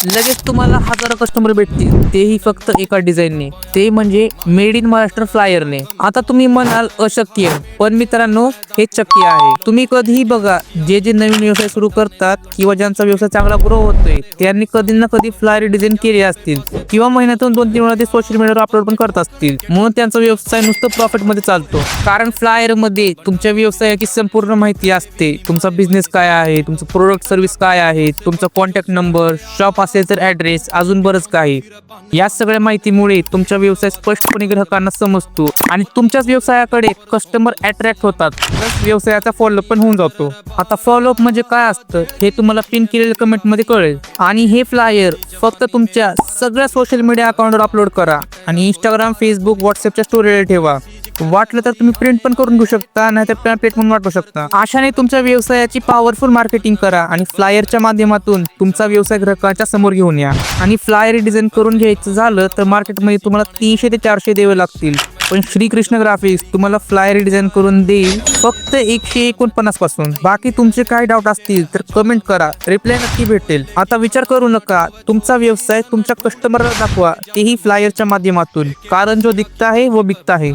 लगेच तुम्हाला हजारो कस्टमर भेटतील, तेही फक्त एका डिझाईनने, ते म्हणजे मेड इन महाराष्ट्र फ्लायरने. आता तुम्ही म्हणाल अशक्य, पण मित्रांनो हे शक्य आहे. तुम्ही कधीही बघा, जे नवीन व्यवसाय सुरू करतात किंवा ज्यांचा व्यवसाय चांगला ग्रो होतोय, त्यांनी कधी ना कधी फ्लायर डिझाईन केले असतील किंवा महिन्यातून 2-3 वेळा ते सोशल मीडियावर अपलोड पण करत असतील. म्हणून त्यांचा व्यवसाय नुसतं प्रॉफिट मध्ये चालतो. कारण फ्लायर मध्ये तुमच्या व्यवसायाची संपूर्ण माहिती असते. तुमचा बिझनेस काय आहे, तुमचं प्रोडक्ट सर्व्हिस काय आहे, तुमचा कॉन्टॅक्ट नंबर, शॉप असेल तर ऍड्रेस, अजून बरंच काही. या सगळ्या माहितीमुळे तुमचा व्यवसाय स्पष्टपणे ग्राहकांना समजतो आणि तुमच्याच व्यवसायाकडे कस्टमर अट्रॅक्ट होतात. प्लस व्यवसायाचा फॉलोअप पण होऊन जातो. आता फॉलोअप म्हणजे काय असतं हे तुम्हाला पिन केलेल्या कमेंट मध्ये कळेल. आणि हे फ्लायर फक्त तुमच्या सगळ्या सोशल मीडिया अकाउंटवर अपलोड करा आणि इंस्टाग्राम, फेसबुक, व्हॉट्सअपच्या स्टोरीला ठेवा. वाटलं तर तुम्ही प्रिंट पण करून घेऊ शकता, नाहीतर पॅम्पलेट म्हणून वाटू शकता. अशाने तुमच्या व्यवसायाची पॉवरफुल मार्केटिंग करा आणि फ्लायरच्या माध्यमातून तुमचा व्यवसाय ग्राहकांच्या समोर घेऊन या. आणि फ्लायर डिझाईन करून घ्यायचं झालं तर मार्केटमध्ये तुम्हाला 300 ते 400 द्यावे लागतील. पण श्रीकृष्ण ग्राफिक्स तुम्हाला फ्लायर डिझाईन करून देईल फक्त 149 पासून. बाकी तुमचे काय डाऊट असतील तर कमेंट करा, रिप्लाय नक्की भेटेल. आता विचार करू नका, तुमचा व्यवसाय तुमच्या कस्टमरला दाखवा, तेही फ्लायरच्या माध्यमातून. कारण जो दिखता है वो बिकता है.